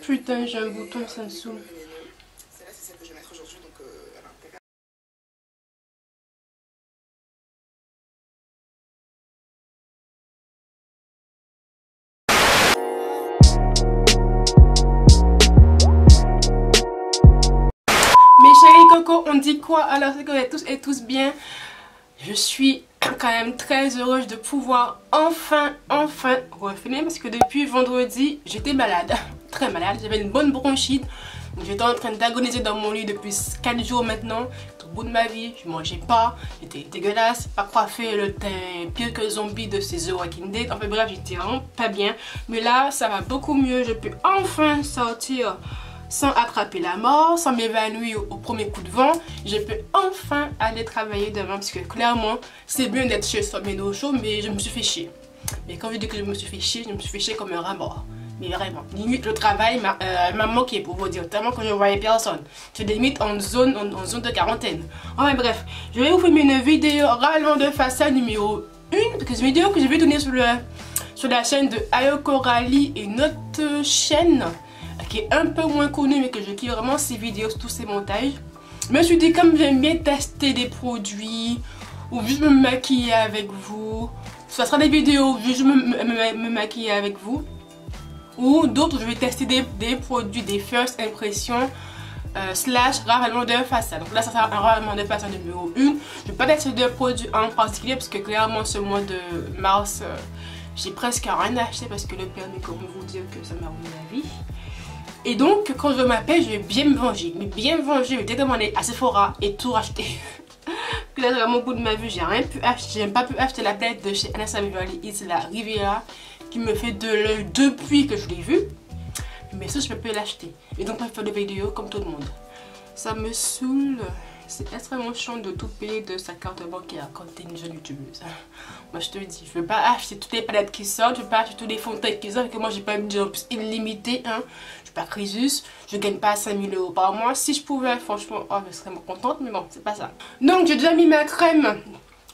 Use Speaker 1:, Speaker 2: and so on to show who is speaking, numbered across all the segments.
Speaker 1: Putain, j'ai un bouton, ça me saoule.
Speaker 2: Celle-là, c'est celle que je vais mettre aujourd'hui, donc voilà.
Speaker 1: Mes chéris coco, on dit quoi? Alors c'est que vous êtes tous et tous bien. Je suis quand même très heureuse de pouvoir enfin refilmer parce que depuis vendredi j'étais malade, très malade, j'avais une bonne bronchite. J'étais en train d'agoniser dans mon lit depuis 4 jours maintenant, au bout de ma vie, je mangeais pas, j'étais dégueulasse, pas coiffée, le teint pire que zombie de ces The Walking Dead, enfin bref j'étais vraiment pas bien. Mais là ça va beaucoup mieux, je peux enfin sortir sans attraper la mort, sans m'évanouir au premier coup de vent. Je peux enfin aller travailler demain parce que clairement c'est bien d'être chez soi mais au chaud, mais je me suis fait chier. Mais quand je dis que je me suis fait chier comme un rat mort. Mais vraiment, limite le travail m'a manqué pour vous dire, tellement que je ne voyais personne. Je limite en zone de quarantaine. Enfin bref, je vais vous filmer une vidéo ralent de façade numéro 1, parce que c'est une vidéo que je vais donner sur la chaîne de Ayo Coralie et notre chaîne qui est un peu moins connue mais que je kiffe vraiment ses vidéos, tous ses montages. Je me suis dit comme j'aime bien tester des produits ou juste me maquiller avec vous, ça sera des vidéos juste me maquiller avec vous. Ou d'autres, je vais tester des produits, des first impressions slash ravalement de façade. Donc là, ça sera un ravalement de façade numéro 1. Je ne vais pas tester de produits en particulier parce que clairement, ce mois de mars, j'ai presque rien acheté parce que le permis, comment vous dire que ça m'a ruiné la vie. Et donc, quand je m'appelle, je vais bien me venger. Mais bien me venger, je vais demander à Sephora et tout racheter. Puis là, vraiment, au bout de ma vie, j'ai rien pu acheter. J'ai pas pu acheter la palette de chez Anastasia Beverly Hills, la Riviera, qui me fait de l'œil depuis que je l'ai vu. Mais ça je peux plus l'acheter. Et donc je vais faire des vidéos comme tout le monde. Ça me saoule. C'est extrêmement chiant de tout payer de sa carte bancaire quand t'es une jeune youtubeuse. Moi je te le dis, je veux pas acheter toutes les palettes qui sortent, je veux pas acheter tous les fonds de teint qui sortent, que moi j'ai pas un budget en plus illimité, hein. Je suis pas Crésus, je gagne pas 5000 € par mois. Si je pouvais, franchement, oh, je serais contente, mais bon, c'est pas ça. Donc j'ai déjà mis ma crème.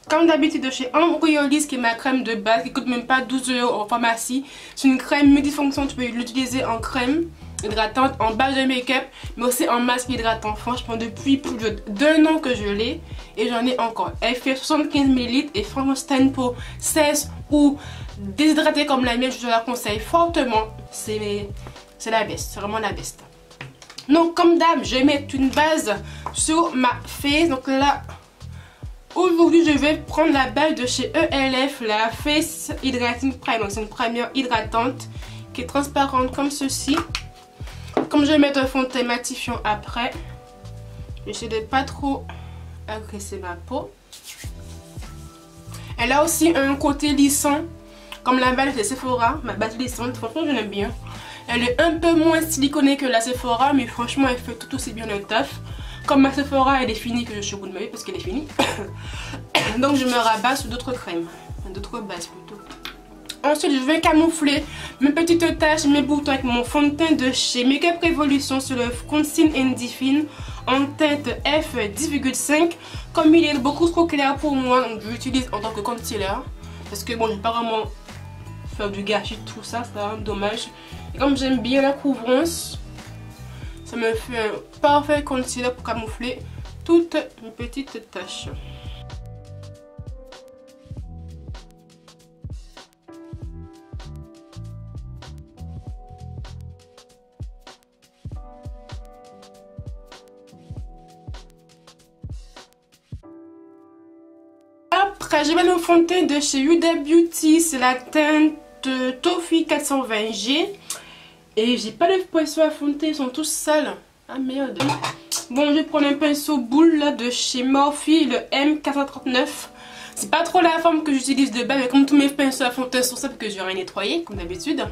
Speaker 1: Comme d'habitude de chez Embryolisse, qui est ma crème de base, qui coûte même pas 12 € en pharmacie. C'est une crème multifonction, tu peux l'utiliser en crème hydratante, en base de make-up, mais aussi en masque hydratant. Franchement, depuis plus d'1 an que je l'ai, et j'en ai encore. Elle fait 75 ml et franchement, c'est une peau sèche ou déshydratée comme la mienne, je la conseille fortement. C'est la best, c'est vraiment la best. Donc comme d'hab, je vais mettre une base sur ma face. Donc là, aujourd'hui, je vais prendre la base de chez ELF, la Face Hydrating Prime. Donc, c'est une première hydratante qui est transparente comme ceci. Comme je vais mettre un fond de teint matifiant après, j'essaie de pas trop agresser ma peau. Elle a aussi un côté lissant, comme la base de Sephora, ma base lissante. Franchement, je l'aime bien. Elle est un peu moins siliconée que la Sephora, mais franchement, elle fait tout aussi bien le taf. Comme ma Sephora, elle est finie, que je suis au bout de ma vie parce qu'elle est finie. Donc je me rabats sur d'autres crèmes, d'autres bases plutôt. Ensuite, je vais camoufler mes petites taches, mes boutons avec mon fond de teint de chez Makeup Revolution sur le Conceal and Define en teinte F10,5. Comme il est beaucoup trop clair pour moi, donc je l'utilise en tant que concealer. Parce que bon, je vais pas vraiment faire du gâchis de tout ça, c'est vraiment dommage. Et comme j'aime bien la couvrance, ça me fait un parfait concealer pour camoufler toutes mes petites taches. Après, je vais le fond de teint de chez Huda Beauty, c'est la teinte Toffee 420G. Et j'ai pas de pinceau à fond de teint, ils sont tous sales. Ah merde. Bon, je vais prendre un pinceau boule là de chez Morphe, le M439. C'est pas trop la forme que j'utilise de base, mais comme tous mes pinceaux à fond de teint sont ça, parce que je vais rien nettoyer, comme d'habitude.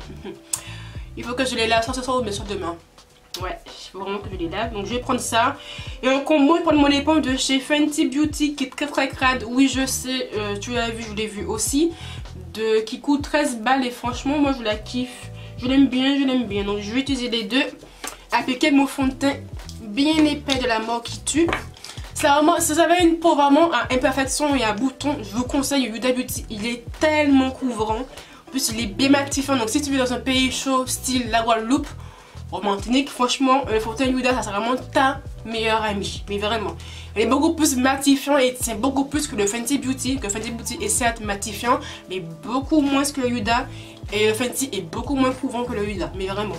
Speaker 1: Il faut que je les lave soit ce soir ou bien soit demain. Ouais, il faut vraiment que je les lave. Donc je vais prendre ça. Et en combo, je vais prendre mon éponge de chez Fenty Beauty qui est très très crade. Oui, je sais, tu l'as vu, je l'ai vu aussi. Qui coûte 13 balles et franchement, moi je la kiffe. Je l'aime bien, je l'aime bien. Donc je vais utiliser les deux. Appliquer mon fond de teint bien épais de la mort qui tue. Ça vraiment, si vous avez une peau vraiment à imperfection et à boutons, je vous conseille Huda Beauty. Il est tellement couvrant. En plus, il est bien matifiant. Donc si tu vis dans un pays chaud, style la Guadeloupe, En Martinique, franchement, le fond de teint Huda, ça c'est vraiment ta meilleure amie. Mais vraiment. Elle est beaucoup plus matifiant et c'est beaucoup plus que le Fenty Beauty. Que Fenty Beauty est certes matifiant, mais beaucoup moins que le Huda. Et le Fenty est beaucoup moins couvrant que le Huda. Mais vraiment.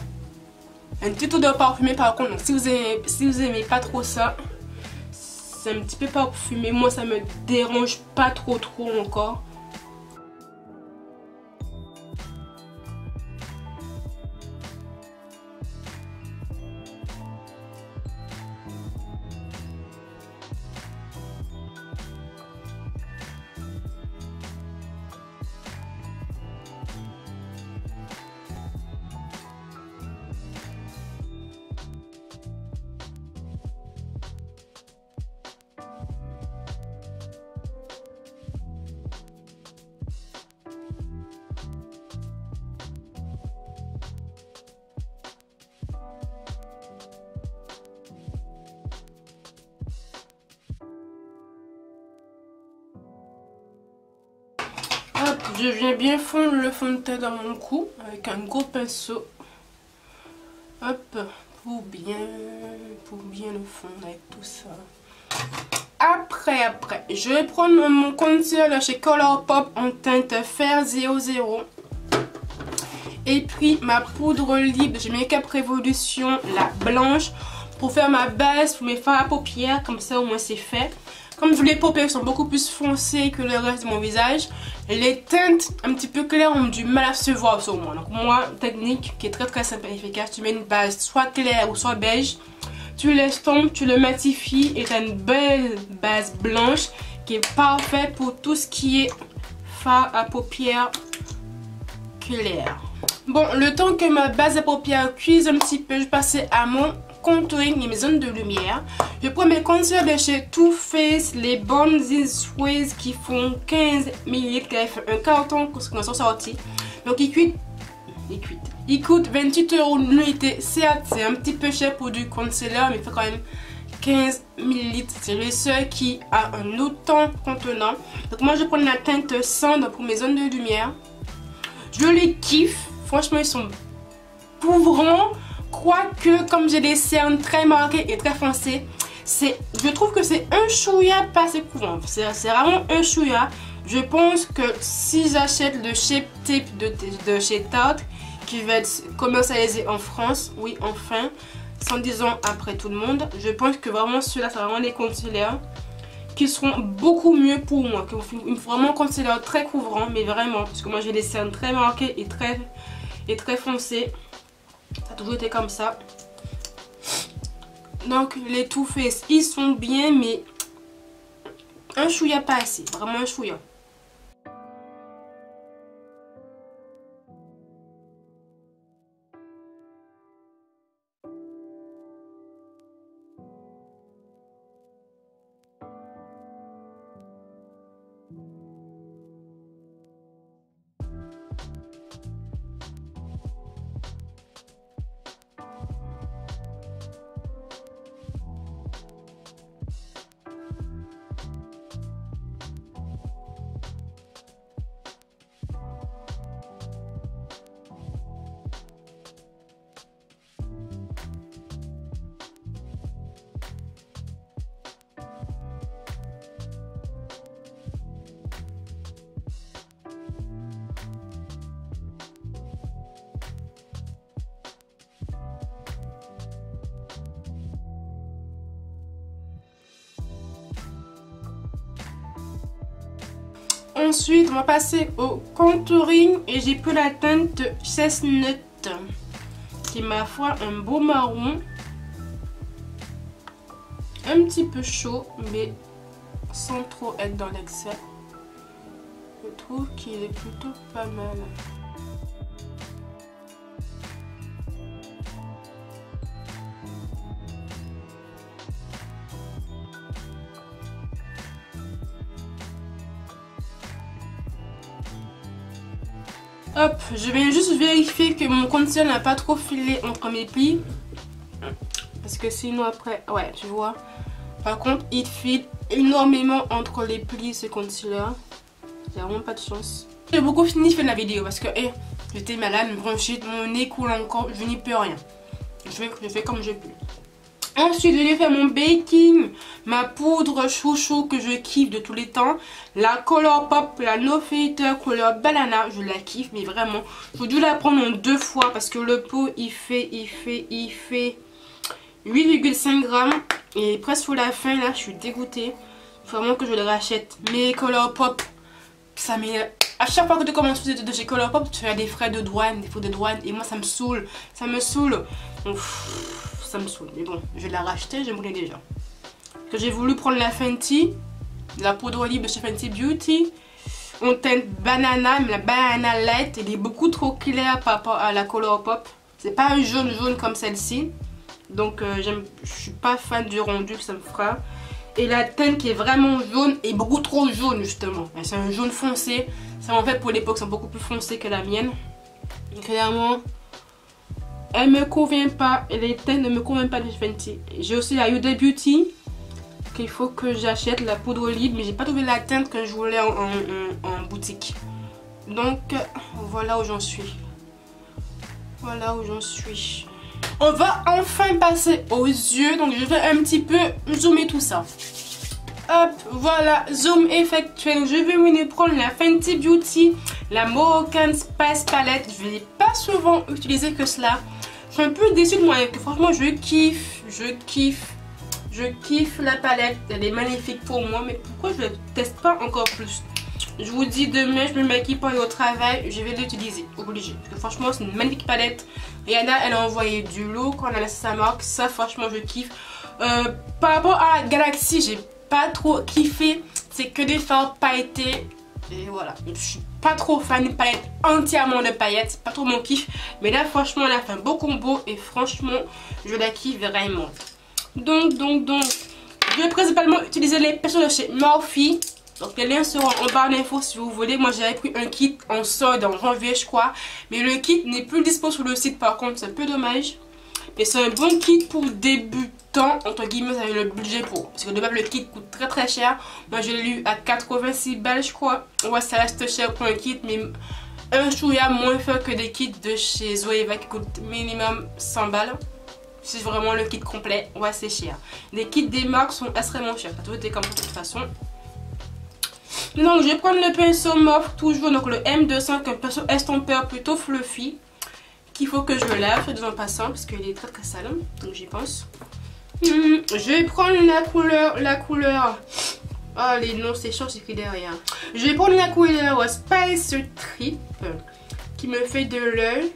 Speaker 1: Un petit odeur parfumée par contre. Donc si vous aimez pas trop ça, c'est un petit peu parfumé. Moi ça me dérange pas trop encore. Hop, je viens bien fondre le fond de teint dans mon cou avec un gros pinceau. Hop, pour bien le fondre avec tout ça. Après, je vais prendre mon concealer chez Colourpop en teinte Fer 00. Et puis ma poudre libre de chez Makeup Revolution, la blanche, pour faire ma base pour mes fards à paupières. Comme ça au moins c'est fait. Comme les paupières sont beaucoup plus foncées que le reste de mon visage, les teintes un petit peu claires ont du mal à se voir sur moi. Donc moi, technique qui est très simple et efficace, tu mets une base soit claire ou soit beige, tu l'estompes, tu le matifies et tu as une belle base blanche qui est parfaite pour tout ce qui est fard à paupières clair. Bon, le temps que ma base à paupières cuise un petit peu, je passais à mon contouring et mes zones de lumière. Je prends mes concealers de chez Too Faced, les Born This Way qui font 15 ml, qui avaient fait un carton quand ils sont sortis. Donc ils coûtent 28 € l'unité. Certes, c'est un petit peu cher pour du concealer, mais il fait quand même 15 ml. C'est le seul qui a un autant contenant. Donc moi je prends la teinte cendre pour mes zones de lumière. Je les kiffe. Franchement, ils sont couvrants. Quoique, comme j'ai des cernes très marquées et très foncées, je trouve que c'est un chouïa pas assez couvrant. C'est vraiment un chouïa. Je pense que si j'achète le Shape Tape de chez Tarte, qui va être commercialisé en France, oui, enfin, 110 ans après tout le monde, je pense que vraiment ceux-là, c'est vraiment des concealers qui seront beaucoup mieux pour moi. Il me faut vraiment un concealer très couvrant, mais vraiment, parce que moi j'ai des cernes très marquées et très foncées. Ça a toujours été comme ça. Donc les Too Faced, ils sont bien, mais un chouïa pas assez. Vraiment un chouïa. Ensuite, on va passer au contouring et j'ai pris la teinte Chestnut, qui est ma foi un beau marron, un petit peu chaud, mais sans trop être dans l'excès. Je trouve qu'il est plutôt pas mal. Hop, je vais juste vérifier que mon concealer n'a pas trop filé entre mes plis. Parce que sinon après, ouais, tu vois. Par contre, il file énormément entre les plis ce concealer. J'ai vraiment pas de chance. J'ai beaucoup fini de faire la vidéo parce que j'étais malade, une bronchite, mon nez coule encore, je n'y peux rien. je fais comme je peux. Ensuite, je vais faire mon baking, ma poudre chouchou que je kiffe de tous les temps. La Colourpop, la No Filter Couleur Banana, je la kiffe, mais vraiment. J'ai dû la prendre en 2 fois parce que le pot, il fait 8,5 grammes. Et presque sur la fin, là, je suis dégoûtée. Il faut vraiment que je le rachète. Mais Colourpop, ça m'est... À chaque fois que tu commences de chez Colourpop, tu as des frais de douane, des faux de douane. Et moi, ça me saoule. Ça me saoule. Ça me saoule, mais bon, je vais la racheter, j'aimerais déjà. Que j'ai voulu prendre la Fenty, la poudre libre de chez Fenty Beauty, en teinte banana, mais la banana light, elle est beaucoup trop claire par rapport à la Colourpop. C'est pas un jaune comme celle-ci, donc je suis pas fan du rendu que ça me fera. Et la teinte qui est vraiment jaune est beaucoup trop jaune justement. C'est un jaune foncé, ça en fait pour l'époque, c'est beaucoup plus foncé que la mienne. Clairement. Elle me convient pas, et les teintes ne me conviennent pas de Fenty. J'ai aussi la Huda Beauty qu'il faut que j'achète, la poudre libre, mais j'ai pas trouvé la teinte que je voulais en boutique. Donc voilà où j'en suis. Voilà où j'en suis. On va enfin passer aux yeux, donc je vais un petit peu zoomer tout ça. Hop, voilà, zoom effectué. Je vais venir prendre la Fenty Beauty, la Moroccan Spice Palette. Je ne l'ai pas souvent utilisé que cela. Je suis un peu déçue de moi, que franchement je kiffe la palette. Elle est magnifique pour moi, mais pourquoi je ne la teste pas encore plus? Je vous dis, demain je me maquille pour aller au travail, je vais l'utiliser, obligé. Parce que franchement c'est une magnifique palette. Rihanna, elle a envoyé du lourd quand elle a laissé sa marque, ça franchement je kiffe. Par rapport à Galaxy, j'ai pas trop kiffé, c'est que des fards pailletés. Et voilà, je suis pas trop fan d'une palette entièrement de paillettes, c'est pas trop mon kiff. Mais là franchement elle a fait un beau combo et franchement je la kiffe vraiment. Donc je vais principalement utiliser les pinceaux de chez Morphe. Donc les liens seront en barre d'infos si vous voulez. Moi j'avais pris un kit en solde en janvier je crois. Mais le kit n'est plus dispo sur le site par contre, c'est un peu dommage. Mais c'est un bon kit pour débutants, entre guillemets, ça a le budget pour. Parce que de base le kit coûte très cher. Moi je l'ai eu à 86 balles je crois. Ouais, ça reste cher pour un kit, mais un chouïa moins cher que des kits de chez Zoeva qui coûtent minimum 100 balles. C'est vraiment le kit complet, ouais c'est cher. Les kits des marques sont extrêmement chers, ça a toujours été comme ça de toute façon. Donc je vais prendre le pinceau Morphe toujours, donc le M200, qui est un pinceau estompeur plutôt fluffy. Qu'il faut que je lave en passant parce qu'il est très sale, donc j'y pense. Je vais prendre la couleur. Oh les noms c'est chiant, c'est écrit derrière. Je vais prendre la couleur Spice Trip qui me fait de l'œil.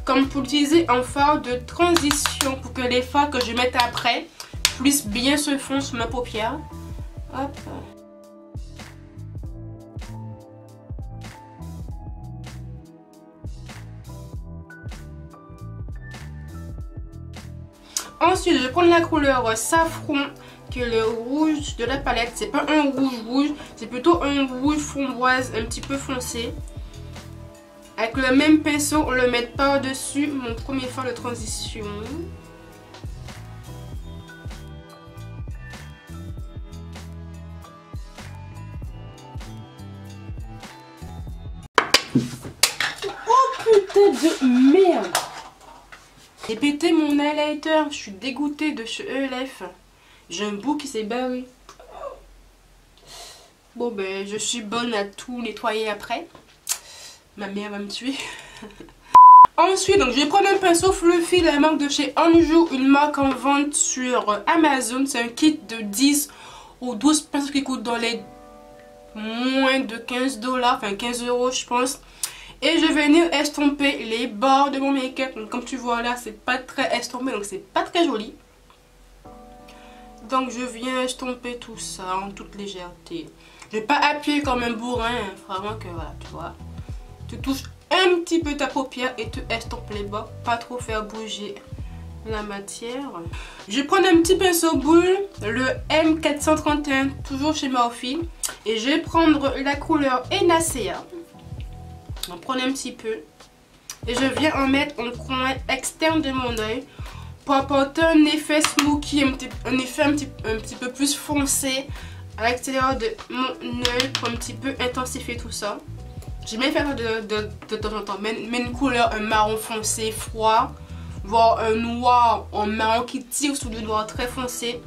Speaker 1: Comme pour l'utiliser en fard de transition pour que les fards que je mette après puissent bien se fondre sur ma paupière. Hop. Ensuite, je vais prendre la couleur Safran, qui est le rouge de la palette. C'est pas un rouge, c'est plutôt un rouge framboise un petit peu foncé. Avec le même pinceau, on le met par-dessus mon premier fard de transition. Oh putain de merde! J'ai pété mon highlighter, je suis dégoûtée de chez ELF. J'ai un bout qui s'est barré. Bon ben je suis bonne à tout nettoyer après. Ma mère va me tuer. Ensuite donc je vais prendre un pinceau fluffy de la marque de chez Anjou, une marque en vente sur Amazon. C'est un kit de 10 ou 12 pinceaux qui coûtent dans les moins de 15 $, enfin 15 € je pense. Et je vais venir estomper les bords de mon make-up. Donc comme tu vois là, c'est pas très estompé, donc c'est pas très joli. Donc je viens estomper tout ça en toute légèreté. Je vais pas appuyer comme un bourrin, hein. Vraiment que voilà, tu vois. Tu touches un petit peu ta paupière et tu estompes les bords. Pas trop faire bouger la matière. Je vais prendre un petit pinceau boule, le M431, toujours chez Morphe. Et je vais prendre la couleur Enacea. On prend un petit peu et je viens en mettre en coin externe de mon oeil pour apporter un effet smoky, un effet un petit peu plus foncé à l'extérieur de mon oeil pour un petit peu intensifier tout ça. J'aime bien faire ça de temps en temps, mais une couleur, un marron foncé froid, voir un noir en marron qui tire sur du noir très foncé.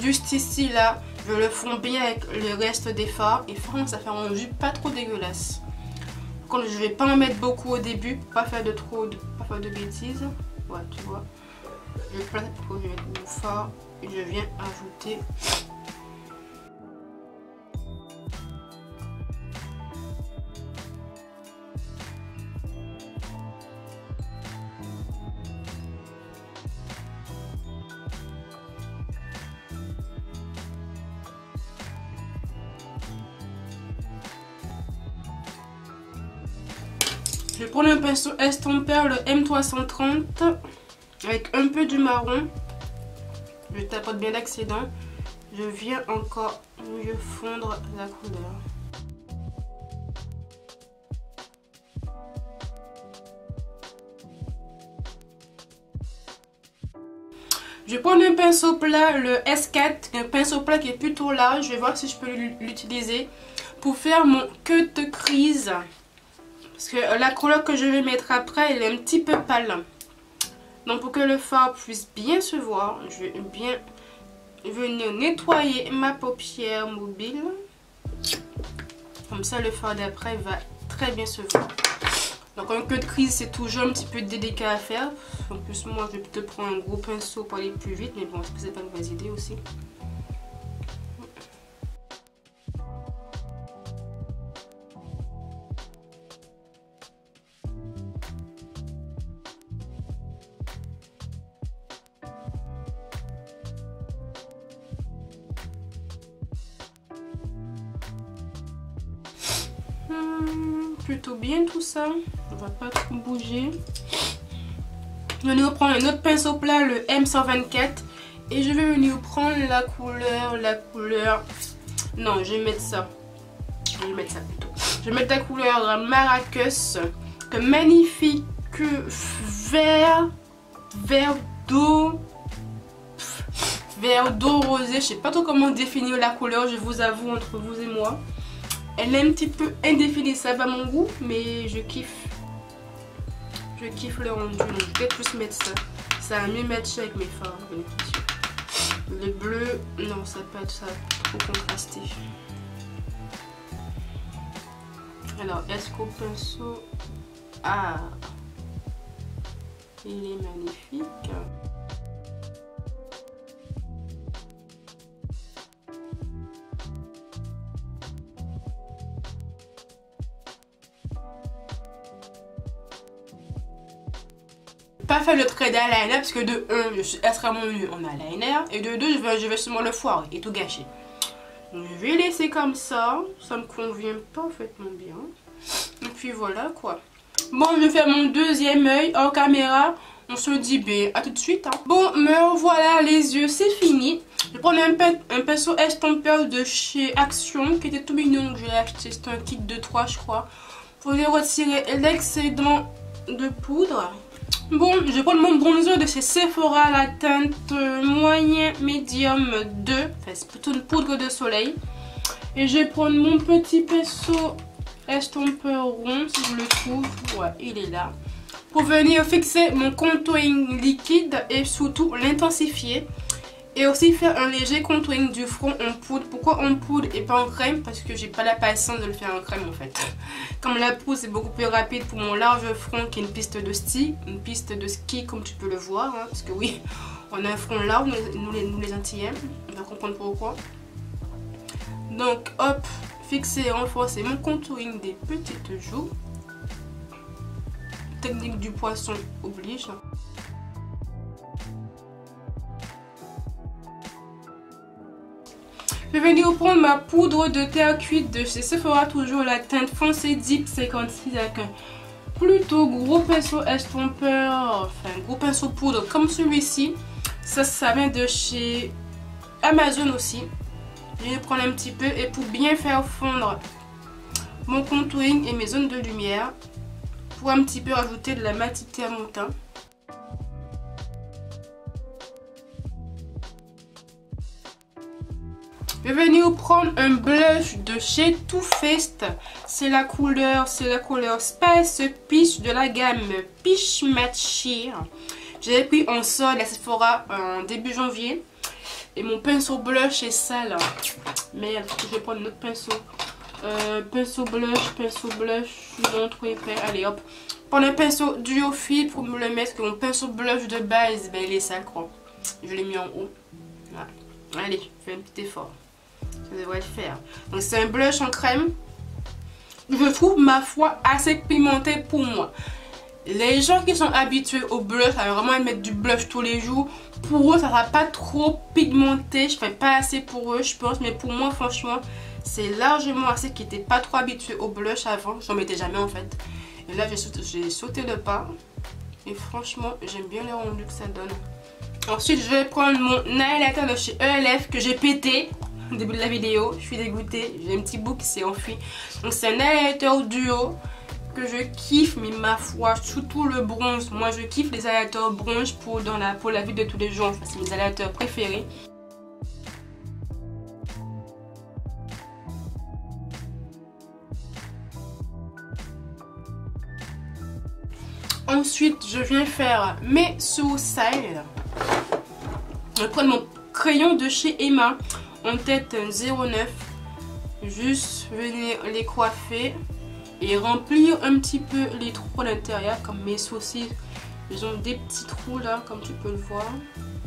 Speaker 1: Juste ici, là, je le fonds bien avec le reste des fards. Et franchement, ça fait un rendu pas trop dégueulasse. Quand je vais pas en mettre beaucoup au début, pas faire de bêtises. Ouais, tu vois. Je place pour que je mette mon fard et je viens ajouter. Je vais prendre un pinceau estompeur, le M330, avec un peu du marron. Je tapote bien l'accident. Je viens encore mieux fondre la couleur. Je vais prendre un pinceau plat, le S4, un pinceau plat qui est plutôt large. Je vais voir si je peux l'utiliser pour faire mon cut de crease. Parce que la couleur que je vais mettre après, elle est un petit peu pâle. Donc pour que le fard puisse bien se voir, je vais bien venir nettoyer ma paupière mobile. Comme ça le fard d'après va très bien se voir. Donc un cut de crease c'est toujours un petit peu délicat à faire. En plus moi je vais plutôt prendre un gros pinceau pour aller plus vite. Mais bon, c'est pas une mauvaise idée aussi. Plutôt bien tout ça, on va pas trop bouger. Je vais venir prendre un autre pinceau plat, le M124, et je vais venir prendre la couleur, non je vais mettre ça, plutôt. Je vais mettre la couleur Maracus, un magnifique vert d'eau rosé, je sais pas trop comment définir la couleur, je vous avoue, entre vous et moi. Elle est un petit peu indéfinissable à mon goût, mais je kiffe. Je kiffe le rendu, donc je vais peut-être plus mettre ça. Ça va mieux matcher avec mes fards, j'ai l'impression. Le bleu, non, ça peut être ça, trop contrasté. Alors, est-ce qu'au pinceau... Ah, il est magnifique. Pas faire le trait d'eyeliner parce que de 1 je suis extrêmement nulle en eyeliner et de 2 je vais sûrement le foirer et tout gâcher. Donc, je vais laisser comme ça me convient parfaitement bien. Et puis voilà quoi. Bon, je vais faire mon deuxième œil en caméra. On se dit ben à tout de suite. Hein. Bon, me voilà les yeux, c'est fini. Je vais prendre un pinceau estompeur de chez Action qui était tout mignon, que j'ai acheté, c'est un kit de 3 je crois. Pour les retirer l'excédent de poudre. Bon, je vais prendre mon bronzer de chez Sephora, la teinte moyen médium 2. Enfin, c'est plutôt une poudre de soleil. Et je vais prendre mon petit pinceau estompeur rond, si je le trouve. Ouais, il est là. Pour venir fixer mon contouring liquide et surtout l'intensifier. Et aussi faire un léger contouring du front en poudre. Pourquoi en poudre et pas en crème? Parce que j'ai pas la patience de le faire en crème en fait. Comme la poudre c'est beaucoup plus rapide pour mon large front qui est une piste de ski comme tu peux le voir. Hein, parce que oui, on a un front large, nous les Antillais. On va comprendre pourquoi. Donc hop, fixer et renforcer mon contouring des petites joues. Technique du poisson oblige. Je vais venir prendre ma poudre de terre cuite de chez Sephora, toujours la teinte foncée Deep 56 avec un plutôt gros pinceau estompeur, enfin gros pinceau poudre comme celui-ci. Ça vient de chez Amazon aussi. Je vais prendre un petit peu et pour bien faire fondre mon contouring et mes zones de lumière, pour un petit peu rajouter de la matité à mon teint. Je vais venir prendre un blush de chez Too Faced. C'est la couleur Space Peach de la gamme Peach Matte Sheer. J'avais pris en solde à Sephora en début janvier. Et mon pinceau blush est sale. Merde, je vais prendre un autre pinceau. Pinceau blush, non trop épais. Allez hop. Prendre un pinceau duo fil pour me le mettre. Que mon pinceau blush de base, ben, il est sale, quoi. Je l'ai mis en haut. Voilà. Allez, je fais un petit effort. Ça devrait le faire. Donc c'est un blush en crème. Je trouve, ma foi, assez pigmenté pour moi. Les gens qui sont habitués au blush, à vraiment mettre du blush tous les jours, pour eux ça sera pas trop pigmenté. Je fais pas assez pour eux, je pense. Mais pour moi, franchement, c'est largement assez qui n'étaient pas trop habitués au blush avant. J'en mettais jamais en fait. Et là j'ai sauté le pas. Et franchement, j'aime bien le rendu que ça donne. Ensuite, je vais prendre mon highlighter de chez ELF que j'ai pété au début de la vidéo. Je suis dégoûtée. J'ai un petit bout qui s'est enfui. Donc c'est un highlighter duo que je kiffe, mais ma foi, surtout le bronze. Moi je kiffe les highlighters bronze pour la vie de tous les jours. Enfin, c'est mes highlighters préférés. Ensuite, je viens faire mes sourcils. Je vais prendre mon crayon de chez Emma en tête 09. Juste venir les coiffer et remplir un petit peu les trous à l'intérieur, comme mes sourcils. Ils ont des petits trous là, comme tu peux le voir.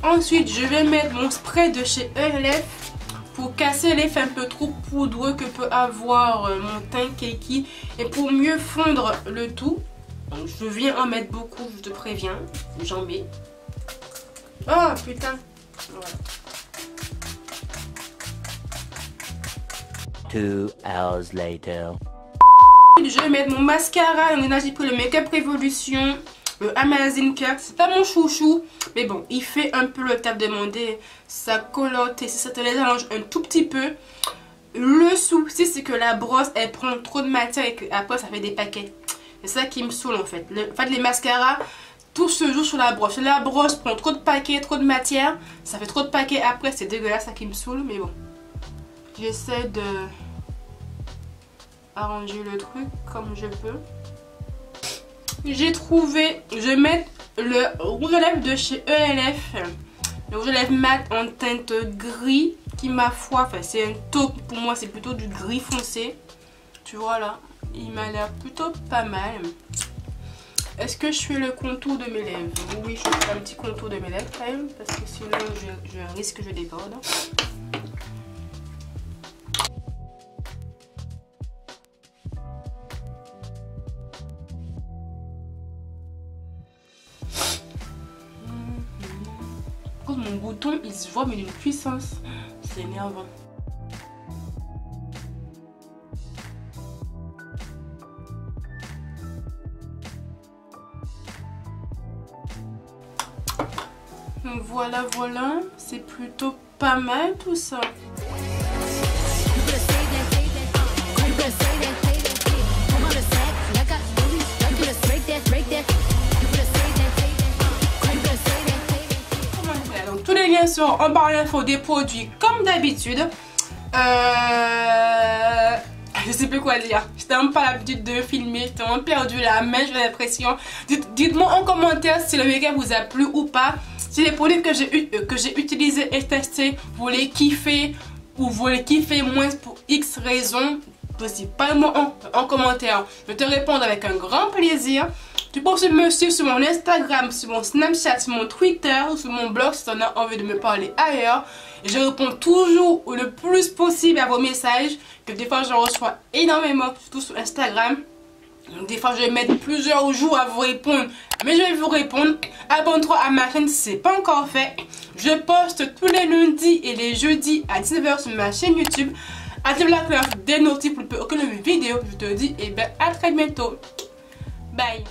Speaker 1: Ensuite, je vais mettre mon spray de chez ELF pour casser l'effet un peu trop poudreux que peut avoir mon teint kaki et pour mieux fondre le tout. Donc je viens en mettre beaucoup, je te préviens. J'en mets. Oh putain. Voilà.
Speaker 3: 2 hours later.
Speaker 1: Je vais mettre mon mascara. On a j'ai pris le Make Up Revolution, le Amazing Cut. C'est pas mon chouchou, mais bon, il fait un peu le taf demandé. Ça colotte et ça te les allonge un tout petit peu. Le souci, c'est que la brosse, elle prend trop de matière et après ça fait des paquets. C'est ça qui me saoule en fait. En fait, les mascaras, tout se joue sur la brosse. La brosse prend trop de paquets, trop de matière. Ça fait trop de paquets après, c'est dégueulasse, ça qui me saoule. Mais bon, j'essaie de arranger le truc comme je peux. J'ai trouvé, je vais mettre le rouge à lèvres de chez ELF. Le rouge à lèvres mat en teinte gris. Qui, ma foi, enfin, c'est un taupe. Pour moi, c'est plutôt du gris foncé. Tu vois là. Il m'a l'air plutôt pas mal. Est-ce que je fais le contour de mes lèvres? Oui, je fais un petit contour de mes lèvres quand même. Parce que sinon, je risque que je déborde. Mon bouton, il se voit mais d'une puissance. C'est énervant. Voilà, voilà, c'est plutôt pas mal tout ça. Donc tous les liens sont en barre d'infos des produits comme d'habitude. Je sais plus quoi dire. J'étais même pas l'habitude de filmer. J'étais vraiment perdu la main, j'ai l'impression. Dites-moi en commentaire si le make-up vous a plu ou pas. Si les produits que j'ai utilisés et testés, vous les kiffez ou vous les kiffez moins pour X raisons, parlez-moi en commentaire. Je vais te répondre avec un grand plaisir. Tu peux aussi me suivre sur mon Instagram, sur mon Snapchat, sur mon Twitter, sur mon blog si tu en as envie de me parler ailleurs. Et je réponds toujours le plus possible à vos messages, que des fois j'en reçois énormément, surtout sur Instagram. Donc des fois je vais mettre plusieurs jours à vous répondre, mais je vais vous répondre. Abonne-toi à ma chaîne si ce n'est pas encore fait. Je poste tous les lundis et les jeudis à 19h sur ma chaîne YouTube. Active la cloche des notifs pour ne plus aucune vidéo. Je te dis et bien à très bientôt. Bye.